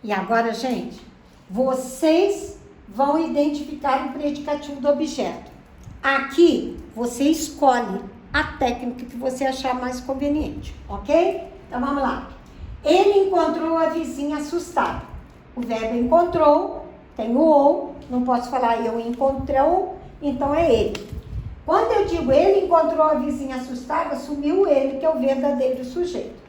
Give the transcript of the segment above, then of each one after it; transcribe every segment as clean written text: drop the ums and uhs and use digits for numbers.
E agora, gente, vocês vão identificar o predicativo do objeto. Aqui, você escolhe a técnica que você achar mais conveniente, ok? Então, vamos lá. Ele encontrou a vizinha assustada. O verbo encontrou, tem o ou, não posso falar eu encontrou, então é ele. Quando eu digo ele encontrou a vizinha assustada, sumiu ele, que é o verdadeiro sujeito.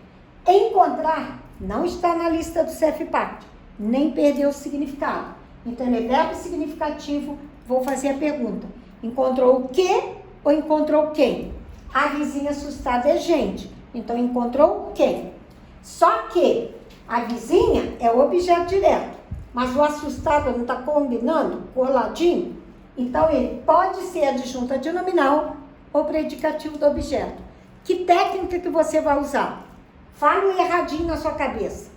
Encontrar não está na lista do CFPAT, nem perdeu o significado. Então, ele é verbo significativo, vou fazer a pergunta. Encontrou o quê ou encontrou quem? A vizinha assustada é gente, então encontrou quem? Só que a vizinha é o objeto direto, mas o assustado não está combinando, coladinho? Então, ele pode ser adjunto adnominal ou predicativo do objeto. Que técnica que você vai usar? Fala o erradinho na sua cabeça.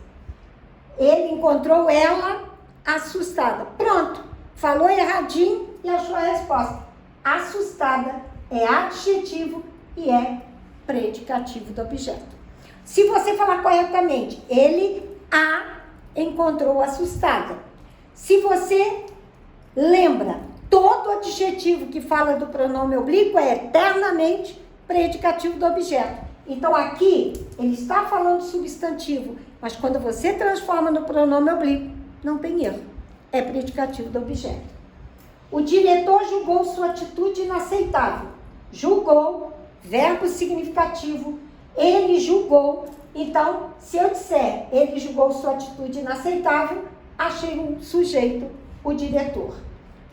Ele encontrou ela assustada. Pronto, falou erradinho e achou a resposta. Assustada é adjetivo e é predicativo do objeto. Se você falar corretamente, ele a encontrou assustada. Se você lembra, todo adjetivo que fala do pronome oblíquo é eternamente predicativo do objeto. Então, aqui, ele está falando substantivo, mas quando você transforma no pronome oblíquo, não tem erro. É predicativo do objeto. O diretor julgou sua atitude inaceitável. Julgou, verbo significativo, ele julgou. Então, se eu disser ele julgou sua atitude inaceitável, achei um sujeito, o diretor.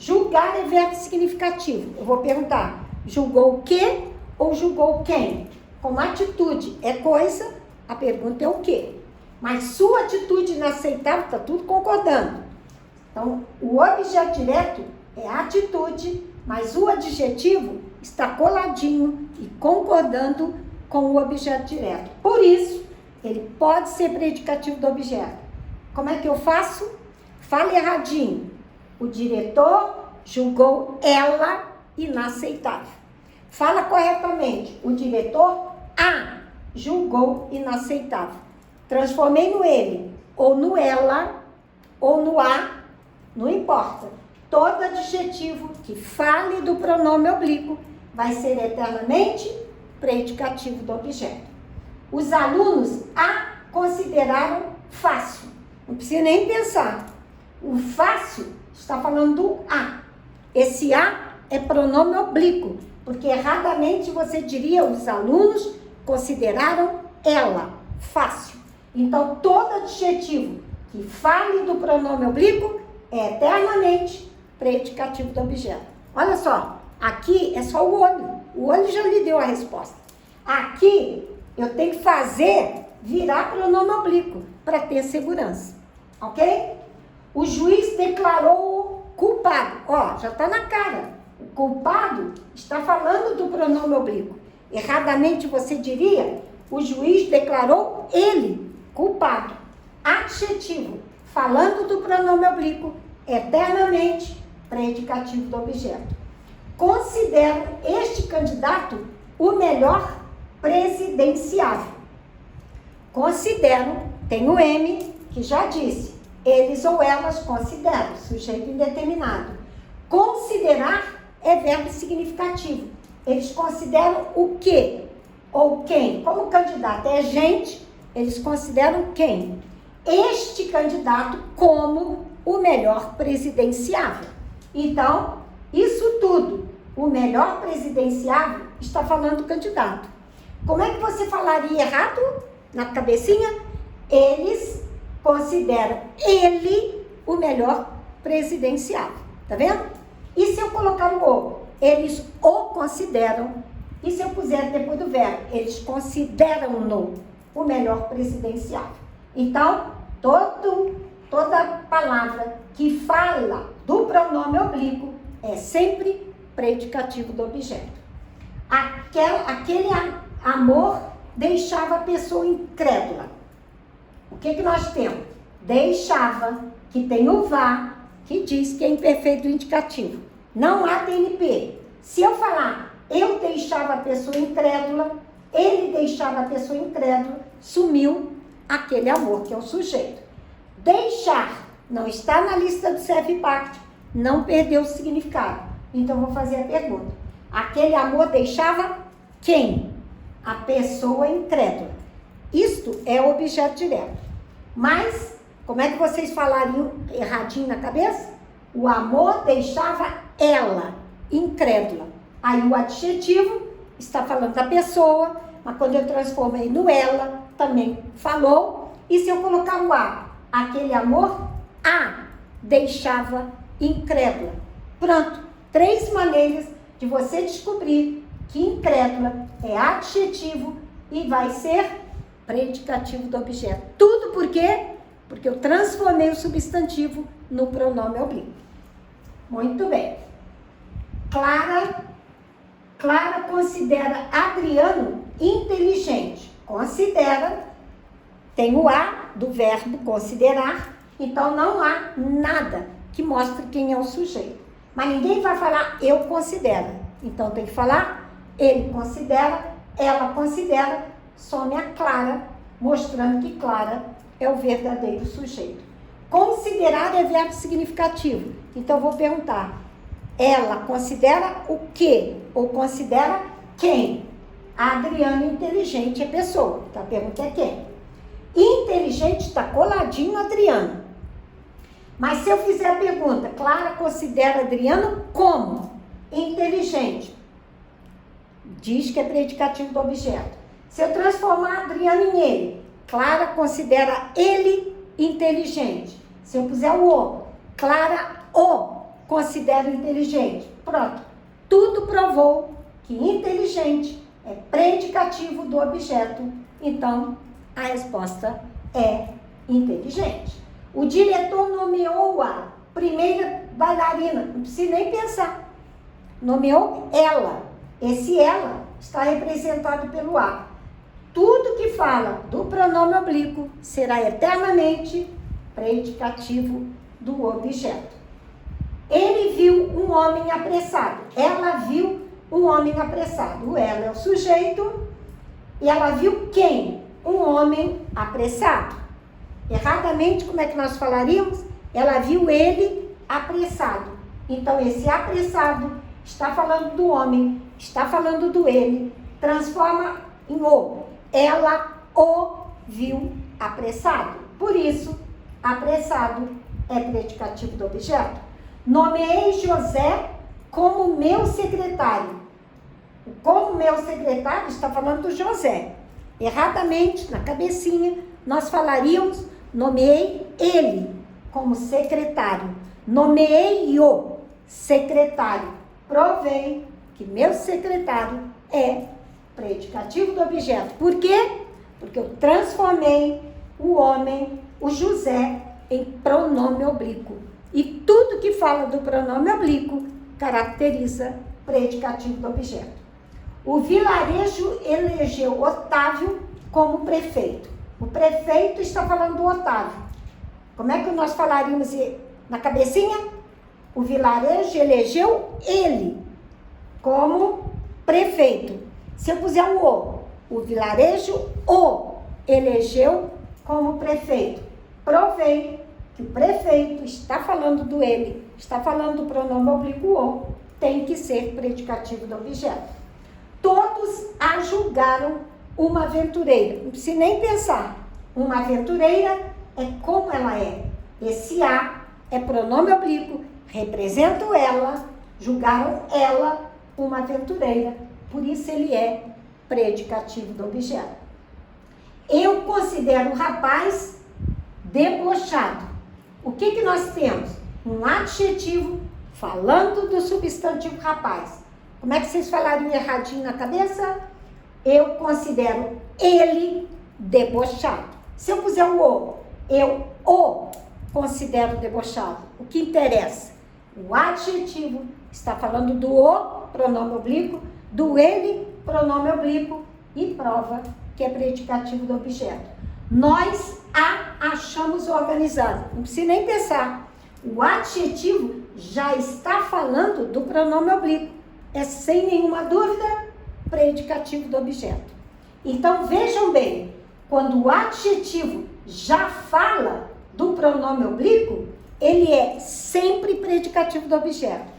Julgar é verbo significativo. Eu vou perguntar, julgou o quê ou julgou quem? Como atitude é coisa, a pergunta é o quê? Mas sua atitude inaceitável, está tudo concordando. Então, o objeto direto é atitude, mas o adjetivo está coladinho e concordando com o objeto direto. Por isso, ele pode ser predicativo do objeto. Como é que eu faço? Fale erradinho. O diretor julgou ela inaceitável. Fala corretamente. O diretor a julgou inaceitável. Transformei no ele, ou no ela, ou no a, não importa. Todo adjetivo que fale do pronome oblíquo vai ser eternamente predicativo do objeto. Os alunos a consideraram fácil. Não precisa nem pensar. O fácil está falando do a. Esse a é pronome oblíquo, porque erradamente você diria os alunos consideraram ela fácil. Então, todo adjetivo que fale do pronome oblíquo é eternamente predicativo do objeto. Olha só, aqui é só o olho. O olho já lhe deu a resposta. Aqui, eu tenho que fazer virar pronome oblíquo para ter segurança. Ok? O juiz declarou culpado. Ó, já está na cara. O culpado está falando do pronome oblíquo. Erradamente você diria, o juiz declarou ele culpado. Adjetivo, falando do pronome oblíquo, eternamente predicativo do objeto. Considero este candidato o melhor presidenciável. Considero, tem o M, que já disse, eles ou elas consideram, sujeito indeterminado. Considerar é verbo significativo. Eles consideram o quê? Ou quem? Como candidato é gente, eles consideram quem? Este candidato como o melhor presidenciável. Então, isso tudo, o melhor presidenciável, está falando do candidato. Como é que você falaria errado na cabecinha? Eles consideram ele o melhor presidenciável. Tá vendo? E se eu colocar o o? Eles o consideram. E se eu puser depois do verbo? Eles consideram-no o melhor presidenciável. Então, toda palavra que fala do pronome oblíquo é sempre predicativo do objeto. Aquele amor deixava a pessoa incrédula. O que nós temos? Deixava, que tem o vá, que diz que é imperfeito indicativo. Não há TNP. Se eu falar, eu deixava a pessoa incrédula, ele deixava a pessoa incrédula, sumiu aquele amor, que é o sujeito. deixar não está na lista do CEP-PACT, não perdeu o significado. Então, vou fazer a pergunta. Aquele amor deixava quem? A pessoa incrédula. Isto é o objeto direto. Mas, como é que vocês falariam erradinho na cabeça? O amor deixava ela incrédula. Aí o adjetivo está falando da pessoa, mas quando eu transformei no ela, também falou. E se eu colocar o a, aquele amor, a deixava incrédula. Pronto, 3 maneiras de você descobrir que incrédula é adjetivo e vai ser predicativo do objeto. Tudo por quê? Porque eu transformei o substantivo no pronome oblíquo. Muito bem. Clara considera Adriano inteligente. Considera, tem o a do verbo considerar, então não há nada que mostre quem é o sujeito. Mas ninguém vai falar eu considero. Então tem que falar ele considera, ela considera, some a Clara, mostrando que Clara é o verdadeiro sujeito. Considerar é verbo significativo. Então vou perguntar, ela considera o quê? Ou considera quem? A Adriana inteligente é pessoa. Então a pergunta é quem? Inteligente está coladinho Adriano. Mas se eu fizer a pergunta, Clara considera Adriano como? Inteligente. Diz que é predicativo do objeto. Se eu transformar Adriano em ele, Clara considera ele inteligente. Se eu puser o, Clara o considera inteligente. Pronto. Tudo provou que inteligente é predicativo do objeto. Então, a resposta é inteligente. O diretor nomeou a primeira bailarina. Não precisa nem pensar. Nomeou ela. Esse ela está representado pelo a. Tudo que fala do pronome oblíquo será eternamente predicativo do objeto. Ele viu um homem apressado. Ela viu um homem apressado. O ela é o sujeito. E ela viu quem? Um homem apressado. Erradamente, como é que nós falaríamos? Ela viu ele apressado. Então, esse apressado está falando do homem, está falando do ele, transforma em o. Ela o viu apressado. Por isso, apressado é predicativo do objeto. Nomeei José como meu secretário. Como meu secretário está falando do José. Erradamente, na cabecinha, nós falaríamos, nomeei ele como secretário. Nomeei o secretário. Provei que meu secretário é predicativo do objeto. Por quê? Porque eu transformei o homem, o José, em pronome oblíquo. E tudo que fala do pronome oblíquo caracteriza predicativo do objeto. O vilarejo elegeu Otávio como prefeito. O prefeito está falando do Otávio. Como é que nós falaríamos na cabecinha? O vilarejo elegeu ele como prefeito. Se eu puser o vilarejo o elegeu como prefeito. Provei que o prefeito está falando do ele, está falando do pronome oblíquo o, tem que ser predicativo do objeto. Todos a julgaram uma aventureira. Não precisa nem pensar. Uma aventureira é como ela é. Esse a é pronome oblíquo, representa o ela, julgaram ela uma aventureira. Por isso ele é predicativo do objeto. Eu considero o rapaz debochado. O que nós temos? Um adjetivo falando do substantivo rapaz. Como é que vocês falariam erradinho na cabeça? Eu considero ele debochado. Se eu puser o, eu o considero debochado. O que interessa? O adjetivo está falando do o, pronome oblíquo, do ele, pronome oblíquo, e prova que é predicativo do objeto. Nós a achamos organizado. Não precisa nem pensar. O adjetivo já está falando do pronome oblíquo. É sem nenhuma dúvida predicativo do objeto. Então vejam bem, quando o adjetivo já fala do pronome oblíquo, ele é sempre predicativo do objeto.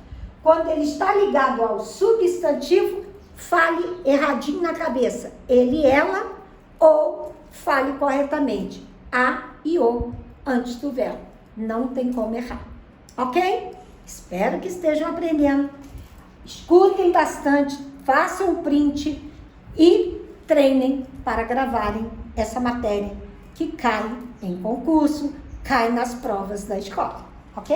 Quando ele está ligado ao substantivo, fale erradinho na cabeça. Ele, ela, ou fale corretamente. A e o antes do verbo. Não tem como errar. Ok? Espero que estejam aprendendo. Escutem bastante, façam um print e treinem para gravarem essa matéria que cai em concurso, cai nas provas da escola. Ok?